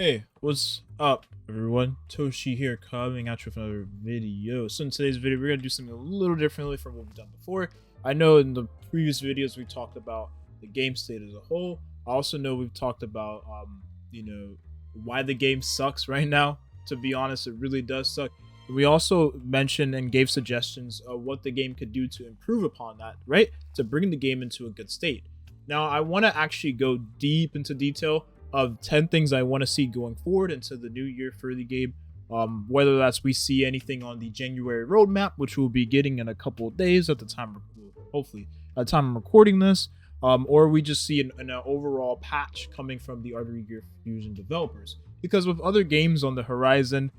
Hey, what's up, everyone? Toshi here, coming at you with another video. So in today's video, we're gonna do something a little differently from what we've done before. I know in the previous videos we talked about the game state as a whole. I also know we've talked about, why the game sucks right now. To be honest, it really does suck. We also mentioned and gave suggestions of what the game could do to improve upon that, right? To bring the game into a good state. Now, I want to actually go deep into detail of 10 things I want to see going forward into the new year for the game. Whether that's we see anything on the January roadmap, which we'll be getting in a couple of days at the time, hopefully, at the time I'm recording this, or we just see an overall patch coming from the Artery Gear Fusion developers. Because with other games on the horizon,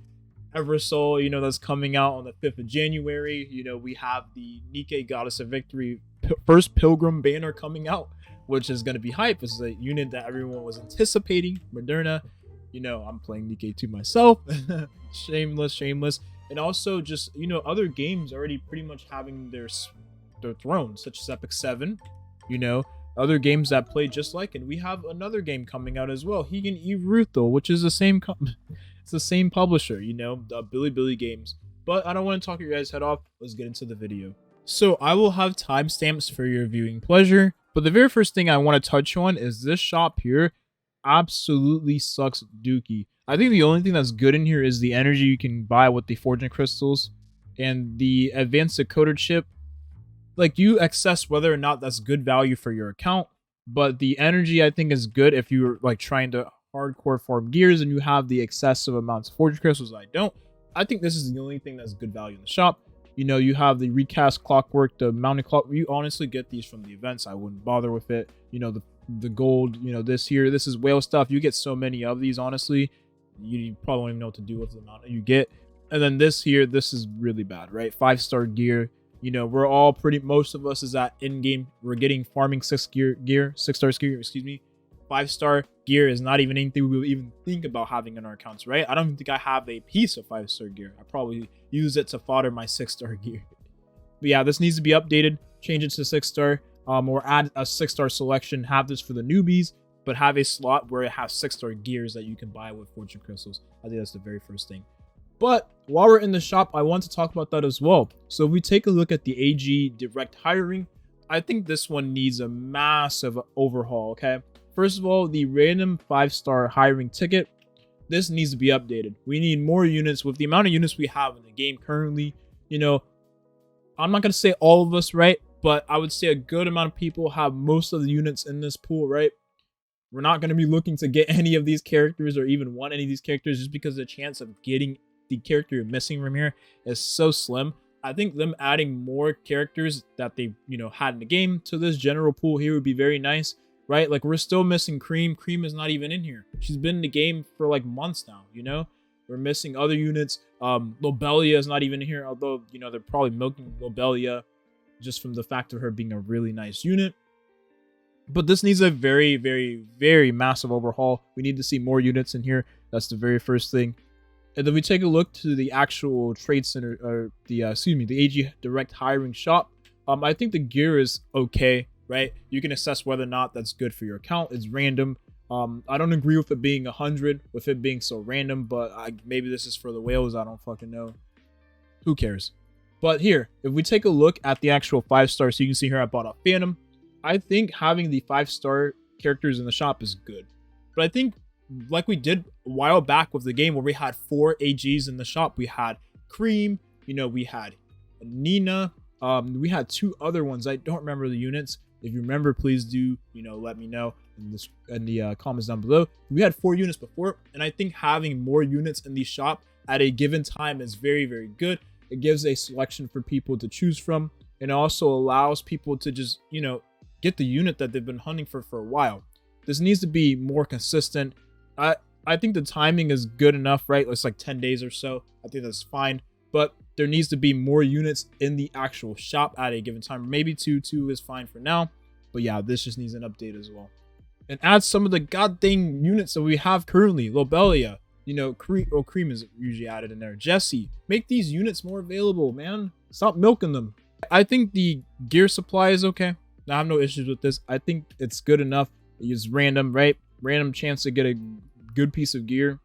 Eversoul, that's coming out on the 5th of January, we have the Nike Goddess of Victory first Pilgrim banner coming out, which is going to be hype. This is a unit that everyone was anticipating. Moderna, I'm playing Nike 2 myself. shameless. And also just, other games already pretty much having their thrones, such as Epic 7, other games that play just like it. We have another game coming out as well, Higan Iruthel, which is the same it's the same publisher, Billy Games. But I don't want to talk your guys' head off. Let's get into the video. So I will have timestamps for your viewing pleasure. But the very first thing I want to touch on is this shop here absolutely sucks dookie. I think the only thing that's good in here is the energy you can buy with the fortune crystals and the advanced decoder chip. Like, you assess whether or not that's good value for your account, but the energy I think is good if you're like trying to hardcore farm gears and you have the excessive amounts of fortune crystals. I don't. I think this is the only thing that's good value in the shop. You have the recast clockwork, the mounting clock. You honestly get these from the events. I wouldn't bother with it. The gold, this is whale stuff. You get so many of these, honestly. You probably don't even know what to do with the amount that you get. And then this here, this is really bad, right? 5-star gear. We're all most of us is at in-game. We're getting farming 6-star gear, excuse me. 5-star gear is not even anything we will even think about having in our accounts, right? I don't even think I have a piece of 5-star gear. I probably use it to fodder my 6-star gear. But yeah, this needs to be updated. Change it to 6-star, or add a 6-star selection. Have this for the newbies, but have a slot where it has 6-star gears that you can buy with fortune crystals. I think that's the very first thing. But while we're in the shop, I want to talk about that as well. So if we take a look at the AG direct hiring, I think this one needs a massive overhaul, okay? First of all, the random 5-star hiring ticket, this needs to be updated. We need more units. With the amount of units we have in the game currently, I'm not going to say all of us, right? But I would say a good amount of people have most of the units in this pool, right? We're not going to be looking to get any of these characters or even want any of these characters just because the chance of getting the character you're missing from here is so slim. I think them adding more characters that they, had in the game to this general pool here would be very nice. Right? Like, we're still missing Cream. Cream is not even in here. She's been in the game for like months now, We're missing other units. Lobelia is not even in here, although, they're probably milking Lobelia just from the fact of her being a really nice unit. But this needs a very, very, very massive overhaul. We need to see more units in here. That's the very first thing. And then we take a look to the actual trade center, or the AG direct hiring shop. I think the gear is okay. Right? You can assess whether or not that's good for your account. It's random. I don't agree with it being 100, with it being so random, but maybe this is for the whales. I don't fucking know. Who cares? But here, if we take a look at the actual 5-star, so you can see here I bought a Phantom. I think having the 5-star characters in the shop is good. But I think, like we did a while back with the game where we had 4 AGs in the shop, we had Cream, we had Nina, we had 2 other ones. I don't remember the units. If you remember, please do, let me know in the comments down below. We had 4 units before, and I think having more units in the shop at a given time is very, very good. It gives a selection for people to choose from, and also allows people to just, get the unit that they've been hunting for a while. This needs to be more consistent. I think the timing is good enough, right? It's like 10 days or so. I think that's fine, but there needs to be more units in the actual shop at a given time. Maybe 2 is fine for now. But yeah, this just needs an update as well. And add some of the goddamn units that we have currently. Lobelia, Cream is usually added in there. Jesse, make these units more available, man. Stop milking them. I think the gear supply is okay. I have no issues with this. I think it's good enough. It's random, right? Random chance to get a good piece of gear.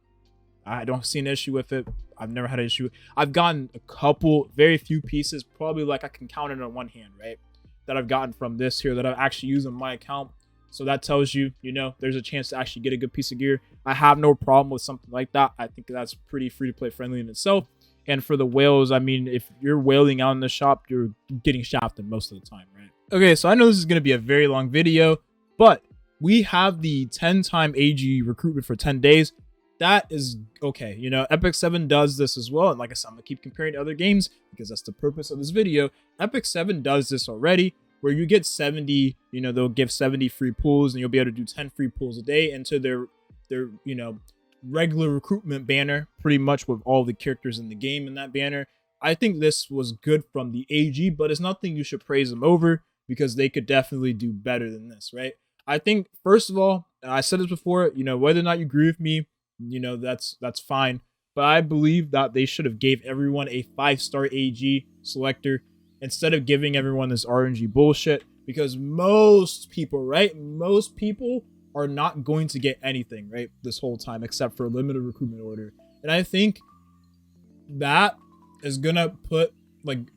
I don't see an issue with it. I've never had an issue. I've gotten a couple, very few pieces, probably like I can count it on one hand, right? That I've gotten from this here that I've actually used on my account. So that tells you, you know, there's a chance to actually get a good piece of gear. I have no problem with something like that. I think that's pretty free to play friendly in itself. And for the whales, I mean, if you're whaling out in the shop, you're getting shafted most of the time, right? Okay, so I know this is going to be a very long video, but we have the 10-time AG recruitment for 10 days. That is okay. You know, Epic 7 does this as well. And like I said, I'm going to keep comparing to other games because that's the purpose of this video. Epic 7 does this already, where you get 70, you know, they'll give 70 free pulls and you'll be able to do 10 free pulls a day into their you know, regular recruitment banner, pretty much with all the characters in the game in that banner. I think this was good from the AG, but it's nothing you should praise them over because they could definitely do better than this, right? I think, first of all, I said this before, you know, whether or not you agree with me, you know, that's fine. But I believe that they should have gave everyone a 5-star AG selector instead of giving everyone this RNG bullshit, because most people, right? Most people are not going to get anything, right? This whole time, except for a limited recruitment order. And I think that is going to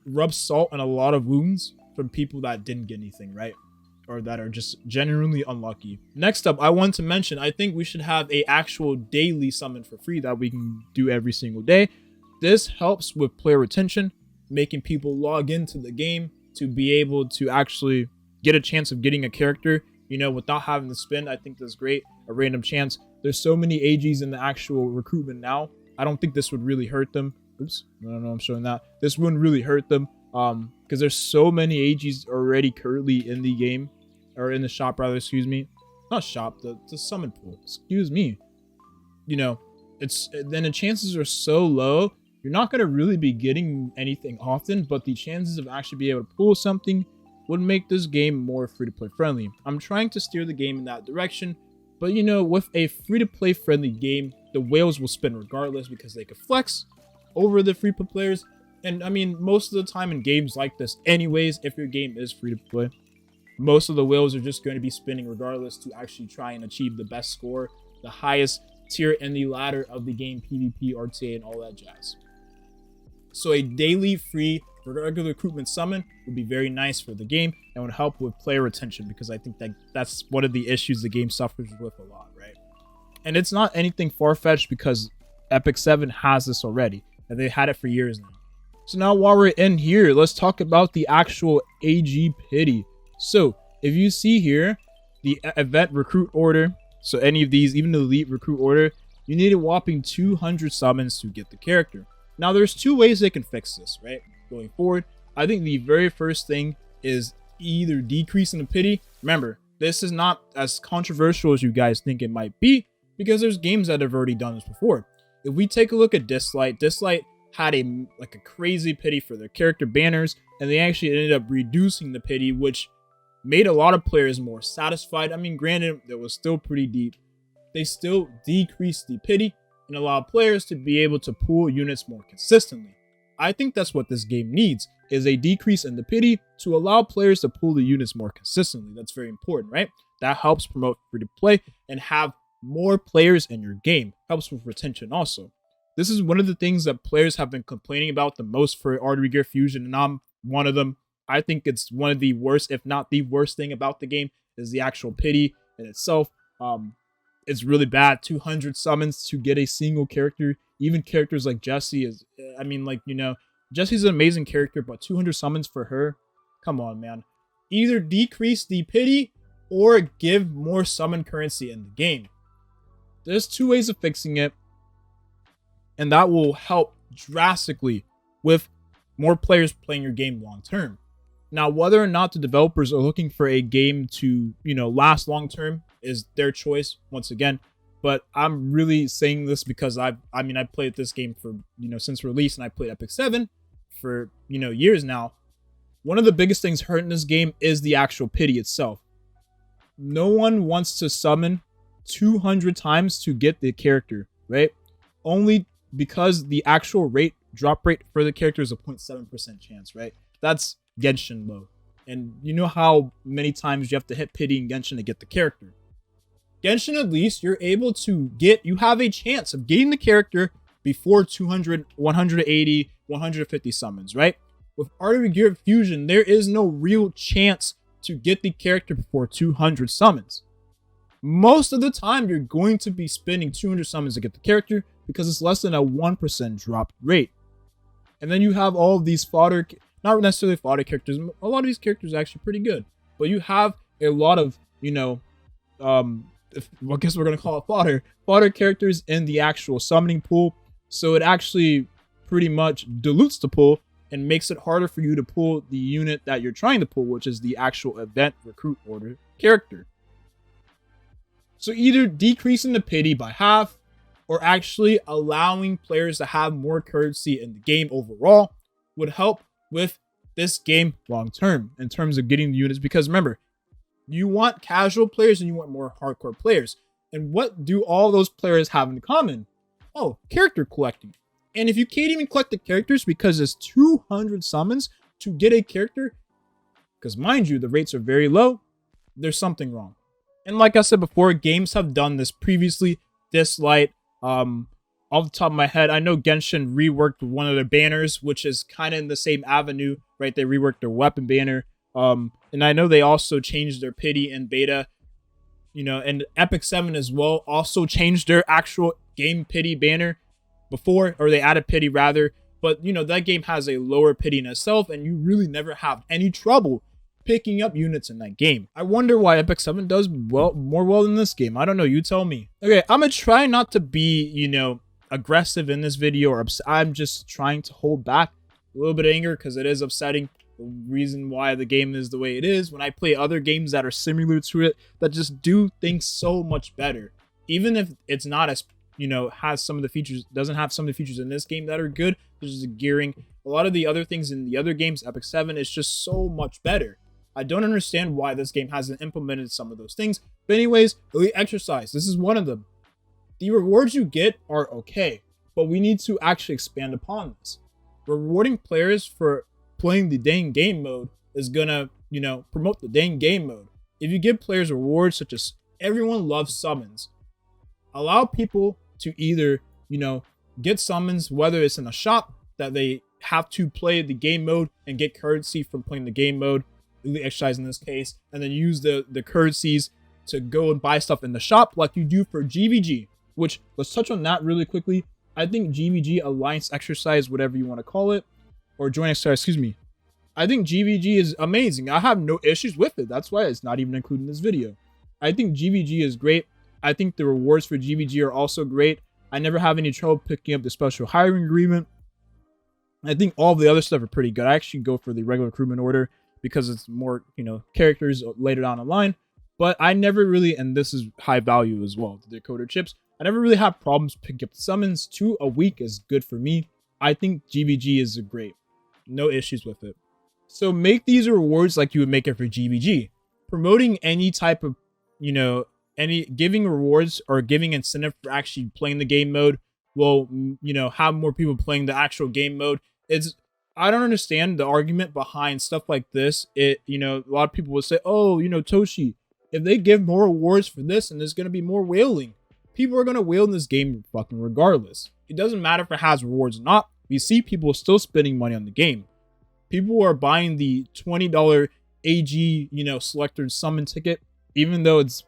rub salt on a lot of wounds from people that didn't get anything, right? Or that are just genuinely unlucky. Next up, I want to mention, I think we should have a actual daily summon for free that we can do every single day. This helps with player retention, making people log into the game to be able to actually get a chance of getting a character, you know, without having to spend. I think that's great. A random chance. There's so many AGs in the actual recruitment now. I don't think this would really hurt them. Oops, I don't know, I'm showing that. This wouldn't really hurt them because there's so many AGs already currently in the game. Or in the shop, rather, excuse me. Not shop, the summon pool. Excuse me. You know, then the chances are so low, you're not going to really be getting anything often, but the chances of actually being able to pull something would make this game more free-to-play friendly. I'm trying to steer the game in that direction, but you know, with a free-to-play friendly game, the whales will spin regardless because they could flex over the free-to-play players. And I mean, most of the time in games like this anyways, if your game is free-to-play, most of the whales are just going to be spinning regardless to actually try and achieve the best score, the highest tier in the ladder of the game, PvP, RTA, and all that jazz. So a daily free regular recruitment summon would be very nice for the game and would help with player retention, because I think that's one of the issues the game suffers with a lot, right? And it's not anything far-fetched because Epic 7 has this already, and they had it for years now. So now while we're in here, let's talk about the actual AG pity. So if you see here, the event recruit order, so any of these, even the elite recruit order, you need a whopping 200 summons to get the character. Now there's two ways they can fix this, right? Going forward, I think the very first thing is either decreasing the pity. Remember, this is not as controversial as you guys think it might be, because there's games that have already done this before. If we take a look at Dislight had a crazy pity for their character banners, and they actually ended up reducing the pity, which made a lot of players more satisfied. I mean, granted, it was still pretty deep. They still decreased the pity and allowed players to be able to pull units more consistently. I think that's what this game needs, is a decrease in the pity to allow players to pull the units more consistently. That's very important, right? That helps promote free to play and have more players in your game. Helps with retention also. This is one of the things that players have been complaining about the most for Artery Gear Fusion, and I'm one of them. I think it's one of the worst, if not the worst thing about the game, is the actual pity in itself. It's really bad. 200 summons to get a single character. Even characters like Jessie is, I mean, like, you know, Jessie's an amazing character, but 200 summons for her? Come on, man. Either decrease the pity or give more summon currency in the game. There's two ways of fixing it, and that will help drastically with more players playing your game long term. Now, whether or not the developers are looking for a game to, you know, last long term is their choice once again. But I'm really saying this because I played this game for, you know, since release, and I played Epic 7 for, you know, years now. One of the biggest things hurting this game is the actual pity itself. No one wants to summon 200 times to get the character, right? Only because the actual drop rate for the character is a 0.7% chance, right? That's Genshin low. And you know how many times you have to hit pity in Genshin to get the character. Genshin, at least, you have a chance of getting the character before 200, 180, 150 summons, right? With Artery Gear Fusion, there is no real chance to get the character before 200 summons. Most of the time, you're going to be spending 200 summons to get the character because it's less than a 1% drop rate. And then you have all of these fodder, not necessarily fodder characters. A lot of these characters are actually pretty good, but you have a lot of, I guess we're going to call it fodder characters in the actual summoning pool. So it actually pretty much dilutes the pool and makes it harder for you to pull the unit that you're trying to pull, which is the actual event recruit order character. So either decreasing the pity by half or actually allowing players to have more currency in the game overall would help with this game long term in terms of getting the units. Because remember, you want casual players and you want more hardcore players. And what do all those players have in common? Oh, character collecting. And if you can't even collect the characters because it's 200 summons to get a character, because mind you, the rates are very low, there's something wrong. And like I said before, games have done this previously. This light, off the top of my head, I know Genshin reworked one of their banners, which is kind of in the same avenue, right? They reworked their weapon banner. And I know they also changed their pity in beta, and Epic 7 as well also changed their actual game pity banner before, or they added pity rather. But, that game has a lower pity in itself, and you really never have any trouble picking up units in that game. I wonder why Epic 7 does more well in this game. I don't know. You tell me. Okay, I'm going to try not to be, aggressive in this video, or I'm just trying to hold back a little bit of anger because it is upsetting. The reason why the game is the way it is, when I play other games that are similar to it, that just do things so much better, even if it's not as, has some of the features, doesn't have some of the features in this game that are good, such as the gearing. A lot of the other things in the other games, Epic 7, is just so much better. I don't understand why this game hasn't implemented some of those things. But anyways, elite exercise, this is one of them. The rewards you get are okay, but we need to actually expand upon this. Rewarding players for playing the dang game mode is gonna, promote the dang game mode. If you give players rewards such as everyone loves summons, allow people to either, get summons, whether it's in a shop that they have to play the game mode and get currency from playing the game mode, elite exercise in this case, and then use the currencies to go and buy stuff in the shop like you do for GVG, which, let's touch on that really quickly. I think GVG, Alliance Exercise, whatever you want to call it, or Joint Exercise, excuse me. I think GVG is amazing. I have no issues with it. That's why it's not even included in this video. I think GVG is great. I think the rewards for GVG are also great. I never have any trouble picking up the special hiring agreement. I think all the other stuff are pretty good. I actually go for the regular recruitment order because it's more, characters later down the line. But I never really, and this is high value as well, the decoder chips, I never really have problems picking up the summons. 2 a week is good for me. I think GVG is great. No issues with it. So make these rewards like you would make it for GVG. Promoting any type of, giving rewards or giving incentive for actually playing the game mode will, have more people playing the actual game mode. I don't understand the argument behind stuff like this. A lot of people will say, oh, Toshi, if they give more rewards for this and there's going to be more whaling, people are going to whale in this game fucking regardless. It doesn't matter if it has rewards or not. We see people still spending money on the game. People are buying the $20 AG, selected summon ticket, even though it's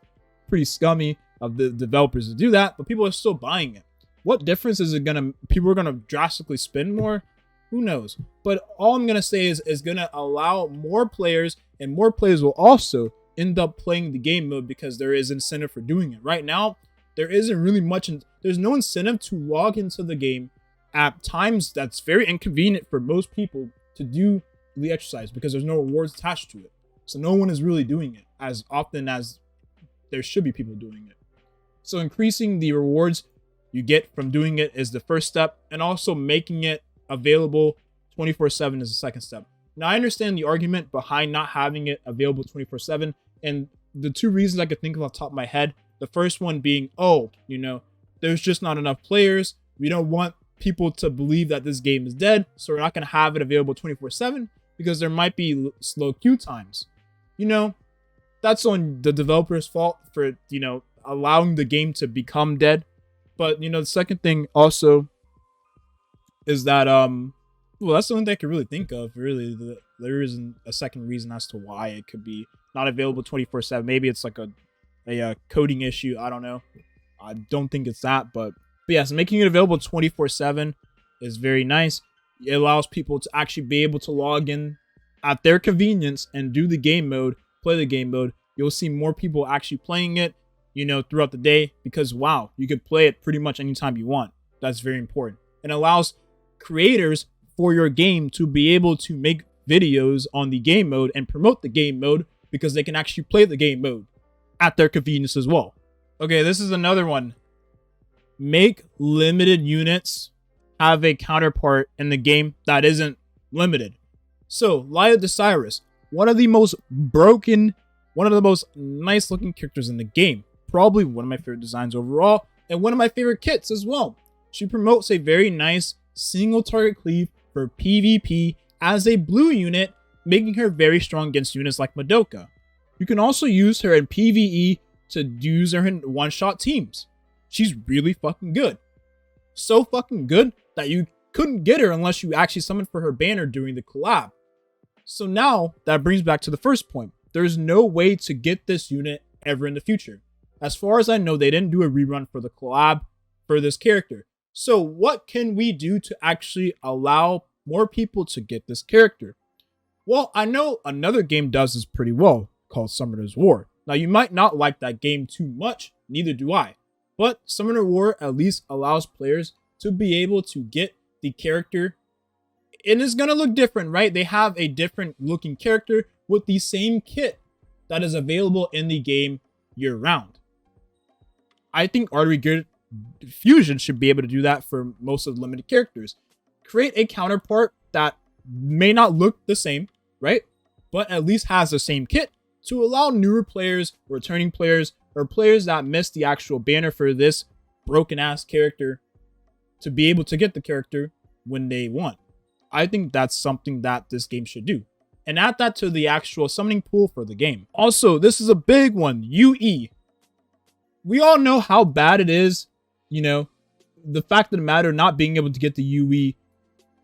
pretty scummy of the developers to do that, but people are still buying it. What difference is it gonna, people are gonna drastically spend more? Who knows? But all I'm gonna say is it's gonna allow more players, and more players will also end up playing the game mode because there is incentive for doing it. Right now, there isn't really much, there's no incentive to log into the game at times that's very inconvenient for most people to do the exercise because there's no rewards attached to it. So no one is really doing it as often as there should be people doing it. So increasing the rewards you get from doing it is the first step, and also making it available 24/7 is the second step. Now I understand the argument behind not having it available 24/7, and the 2 reasons I could think of off the top of my head. The first one being, there's just not enough players. We don't want people to believe that this game is dead, so we're not going to have it available 24/7 because there might be slow queue times. That's on the developer's fault for, allowing the game to become dead. But the second thing also is that well, that's the only thing I could really think of. Really, there isn't a second reason as to why it could be not available 24/7. Maybe it's like a coding issue. I don't know. I don't think it's that, but yes, making it available 24/7 is very nice. It allows people to actually be able to log in at their convenience and do the game mode, play the game mode. You'll see more people actually playing it, throughout the day, because wow, you can play it pretty much anytime you want. That's very important. It allows creators for your game to be able to make videos on the game mode and promote the game mode, because they can actually play the game mode at their convenience as well. Okay, this is another one. Make limited units have a counterpart in the game that isn't limited. So, Cyrus, one of the most nice looking characters in the game. Probably one of my favorite designs overall, and one of my favorite kits as well. She promotes a very nice single target cleave for PvP as a blue unit, making her very strong against units like Madoka. You can also use her in PvE to use her in one-shot teams. She's really fucking good. So fucking good that you couldn't get her unless you actually summoned for her banner during the collab. So now, that brings back to the first point. There's no way to get this unit ever in the future. As far as I know, they didn't do a rerun for the collab for this character. So what can we do to actually allow more people to get this character? Well, I know another game does this pretty well, called Summoner's War. Now, you might not like that game too much, neither do I. But Summoner War at least allows players to be able to get the character. And it's going to look different, right? They have a different looking character with the same kit that is available in the game year-round. I think Artery Gear Fusion should be able to do that for most of the limited characters. Create a counterpart that may not look the same, right? But at least has the same kit to allow newer players, returning players, or players that missed the actual banner for this broken-ass character to be able to get the character when they want. I think that's something that this game should do. And add that to the actual summoning pool for the game. Also, this is a big one, UE. We all know how bad it is, the fact of the matter not being able to get the UE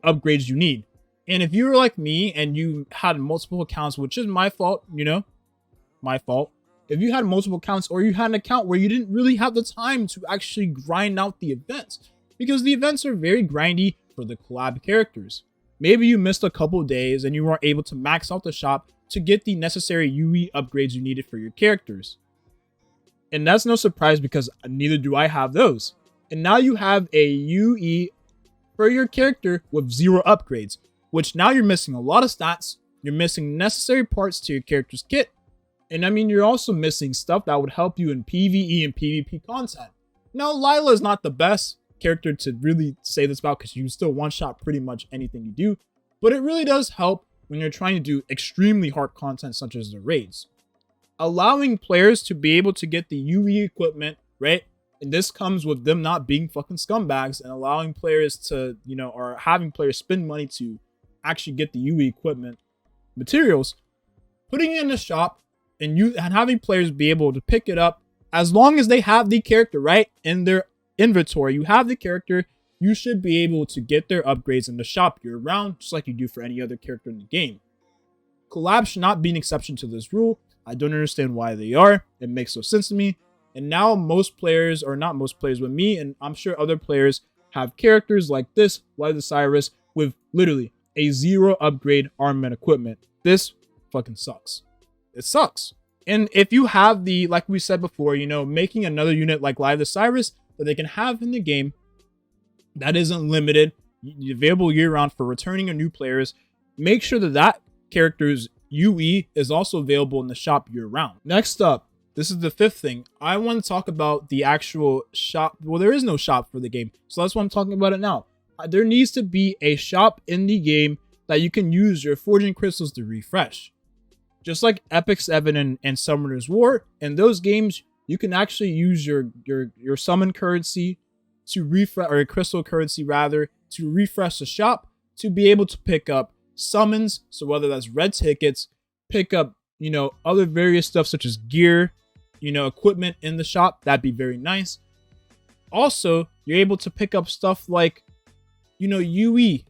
upgrades you need. And if you were like me and you had multiple accounts, which is my fault, my fault. If you had multiple accounts, or you had an account where you didn't really have the time to actually grind out the events, because the events are very grindy for the collab characters. Maybe you missed a couple days and you weren't able to max out the shop to get the necessary UE upgrades you needed for your characters. And that's no surprise, because neither do I have those. And now you have a UE for your character with 0 upgrades, which now you're missing a lot of stats. You're missing necessary parts to your character's kit. And I mean, you're also missing stuff that would help you in PvE and PvP content. Now, Lila is not the best character to really say this about, because you still one-shot pretty much anything you do. But it really does help when you're trying to do extremely hard content such as the raids. Allowing players to be able to get the UE equipment, right? And this comes with them not being fucking scumbags, and allowing players to, or having players spend money to actually get the UE equipment materials, putting it in the shop, and having players be able to pick it up as long as they have the character, right? In their inventory, you have the character, you should be able to get their upgrades in the shop year-round, just like you do for any other character in the game. Collab should not be an exception to this rule. I don't understand why they are. It makes no sense to me. And now most players, or not most players, but me, and I'm sure other players, have characters like this, like Cyrus, with literally a 0 upgrade armament equipment. This fucking sucks. It sucks. And if you have the, like we said before, making another unit like Cyrus that they can have in the game that isn't limited, available year-round for returning or new players, make sure that character's UE is also available in the shop year-round. Next up, this is the 5th thing. I want to talk about the actual shop. Well, there is no shop for the game, so that's why I'm talking about it now. There needs to be a shop in the game that you can use your forging crystals to refresh. Just like Epic 7 and Summoner's War, in those games, you can actually use your summon currency to refresh, or crystal currency rather, to refresh the shop to be able to pick up summons. So whether that's red tickets, pick up, other various stuff such as gear, equipment in the shop, that'd be very nice. Also, you're able to pick up stuff like, UE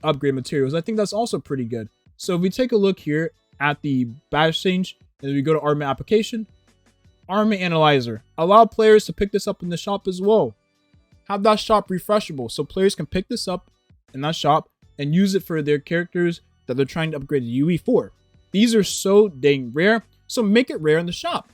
upgrade materials. I think that's also pretty good. So if we take a look here at the badge change, and we go to armament application, armament analyzer, allow players to pick this up in the shop as well. Have that shop refreshable, so players can pick this up in that shop and use it for their characters that they're trying to upgrade the UE for. These are so dang rare, so make it rare in the shop.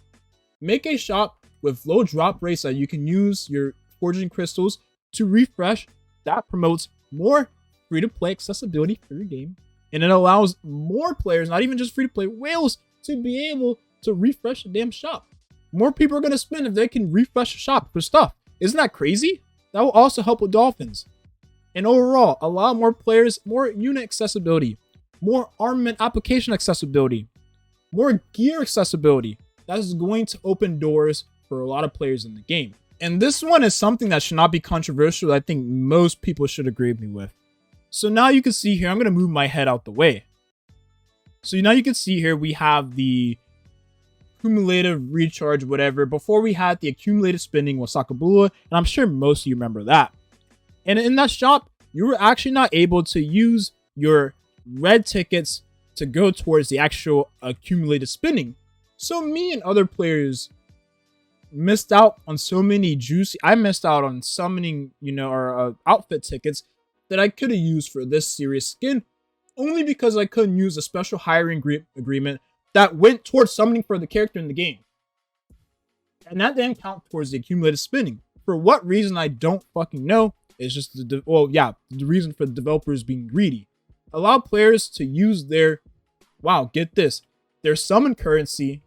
Make a shop with low drop rates that you can use your forging crystals to refresh. That promotes more free-to-play accessibility for your game, and it allows more players, not even just free-to-play whales, to be able to refresh the damn shop. More people are going to spend if they can refresh the shop for stuff. Isn't that crazy? That will also help with dolphins. And overall, allow more players, more unit accessibility, more armament application accessibility, more gear accessibility. That is going to open doors for a lot of players in the game. And this one is something that should not be controversial. I think most people should agree with me with. So now you can see here, I'm going to move my head out the way. So now you can see here, we have the accumulative recharge, whatever. Before we had the accumulative spending with Sakabula, and I'm sure most of you remember that. And in that shop, you were actually not able to use your red tickets to go towards the actual accumulated spending. So me and other players missed out on so many juicy, I missed out on summoning, our outfit tickets that I could have used for this serious skin, only because I couldn't use a special hiring agreement that went towards summoning for the character in the game. And that didn't count towards the accumulated spending. For what reason, I don't fucking know. It's just the reason for the developers being greedy. Allow players to use their, get this, their summon currency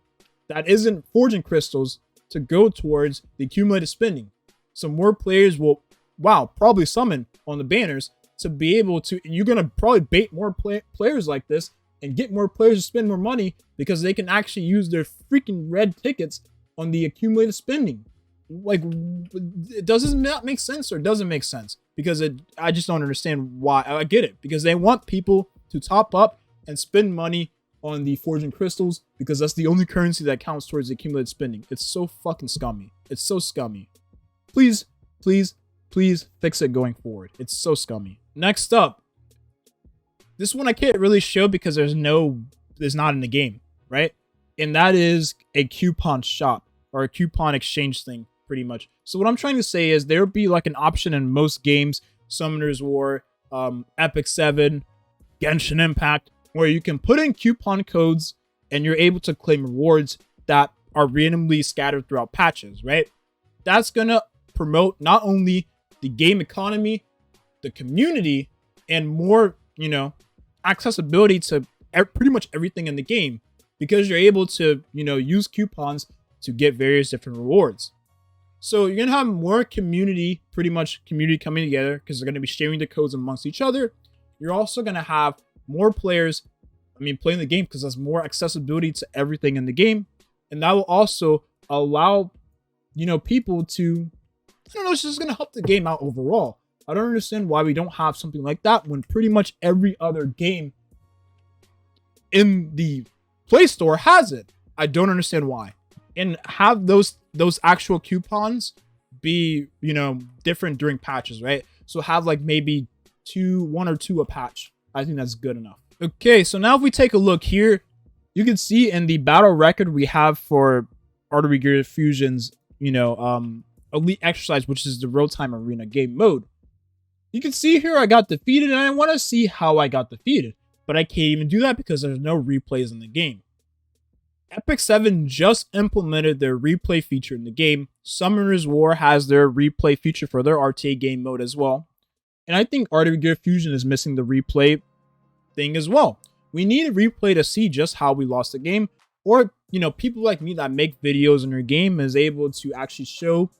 that isn't forging crystals to go towards the accumulated spending. So more players will, probably summon on the banners to be able to, and you're going to probably bait more players like this and get more players to spend more money because they can actually use their freaking red tickets on the accumulated spending. Like, does that make sense or doesn't make sense? Because I just don't understand why. I get it, because they want people to top up and spend money on the forging crystals because that's the only currency that counts towards the accumulated spending. It's so fucking scummy. It's so scummy. Please, please, please fix it going forward. It's so scummy. Next up, this one I can't really show because there's not in the game, right? And that is a coupon shop or a coupon exchange thing, pretty much. So what I'm trying to say is there would be like an option in most games, Summoner's War, Epic 7, Genshin Impact, where you can put in coupon codes and you're able to claim rewards that are randomly scattered throughout patches, right? That's going to promote not only the game economy, the community, and more, accessibility to pretty much everything in the game, because you're able to, use coupons to get various different rewards. So you're going to have more community coming together because they're going to be sharing the codes amongst each other. You're also going to have more players, playing the game because there's more accessibility to everything in the game. And that will also allow, people to, it's just going to help the game out overall. I don't understand why we don't have something like that when pretty much every other game in the Play Store has it. I don't understand why. And have those actual coupons be, different during patches, right? So have like maybe 1 or 2 a patch. I think that's good enough. Okay, so now if we take a look here, you can see in the battle record we have for Artery Gear Fusion's, Elite Exercise, which is the real-time arena game mode. You can see here I got defeated, and I want to see how I got defeated. But I can't even do that because there's no replays in the game. Epic 7 just implemented their replay feature in the game. Summoner's War has their replay feature for their RTA game mode as well. And I think Artery Gear Fusion is missing the replay thing as well. We need a replay to see just how we lost the game. Or, people like me that make videos in your game is able to actually show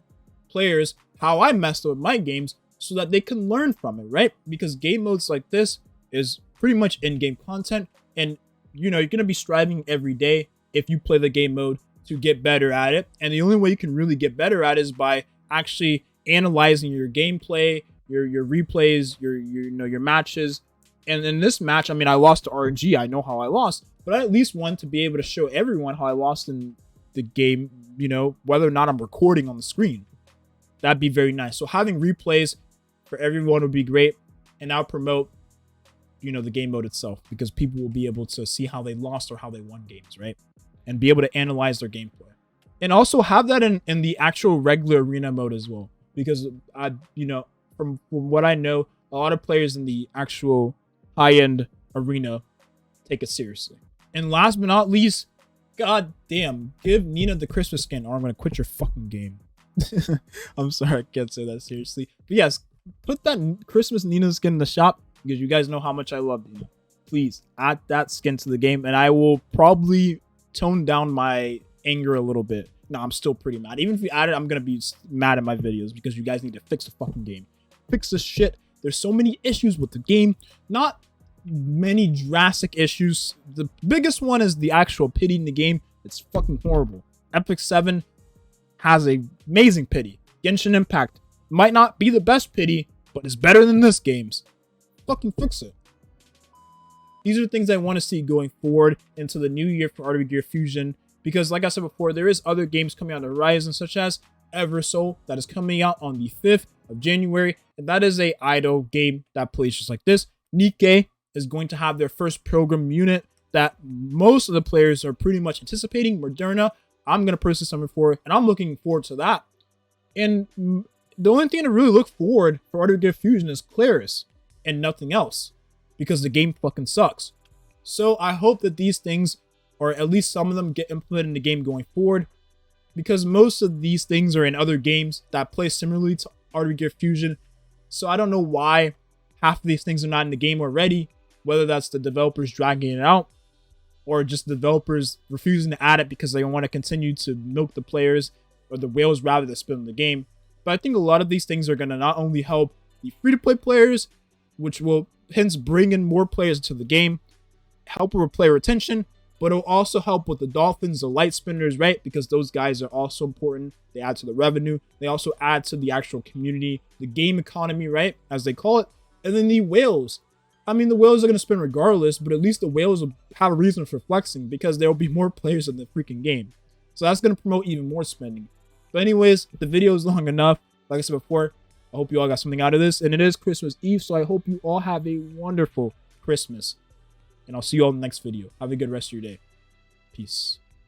players how I messed up with my games so that they can learn from it, right? Because game modes like this is pretty much in-game content. And, you're going to be striving every day if you play the game mode to get better at it. And the only way you can really get better at it is by actually analyzing your gameplay, your replays, your matches. And in this match, I lost to RG. I know how I lost, but I at least want to be able to show everyone how I lost in the game, you know, whether or not I'm recording on the screen. That'd be very nice. So having replays for everyone would be great, and I'll promote, you know, the game mode itself, because people will be able to see how they lost or how they won games, right? And be able to analyze their gameplay. And also have that in the actual regular arena mode as well, because I, you know, from what I know, a lot of players in the actual high-end arena take it seriously. And last but not least, god damn, give Nina the Christmas skin or I'm gonna quit your fucking game. I'm sorry, I can't say that seriously. But yes, put that Christmas Nina skin in the shop, because you guys know how much I love Nina. Please add that skin to the game, and I will probably tone down my anger a little bit. No, I'm still pretty mad. Even if you add it, I'm gonna be mad at my videos, because you guys need to fix the fucking game. Fix this shit. There's so many issues with the game. Not many drastic issues. The biggest one is the actual pity in the game. It's fucking horrible. Epic 7 has a amazing pity. Genshin Impact might not be the best pity, but it's better than this game's. Fucking fix it. These are things I want to see going forward into the new year for Artery Gear Fusion, because like I said before, there is other games coming on the horizon, such as Eversoul, that is coming out on the 5th of January, and that is a idle game that plays just like this. Nikkei is going to have their first program unit that most of the players are pretty much anticipating. Moderna, I'm going to purchase something for, and I'm looking forward to that. And the only thing to really look forward for Artery Gear Fusion is Claris and nothing else, because the game fucking sucks. So I hope that these things, or at least some of them, get implemented in the game going forward, because most of these things are in other games that play similarly to Artery Gear Fusion. So I don't know why half of these things are not in the game already, whether that's the developers dragging it out or just developers refusing to add it because they want to continue to milk the players, or the whales rather, that spin in the game. But I think a lot of these things are going to not only help the free-to-play players, which will hence bring in more players to the game, help with player retention, but it'll also help with the dolphins, the light spinners, right? Because those guys are also important. They add to the revenue. They also add to the actual community, the game economy, right? As they call it. And then the whales. I mean, the whales are going to spin regardless, but at least the whales will have a reason for flexing, because there will be more players in the freaking game. So that's going to promote even more spending. But anyways, the video is long enough. Like I said before, I hope you all got something out of this. And it is Christmas Eve, so I hope you all have a wonderful Christmas. And I'll see you all in the next video. Have a good rest of your day. Peace.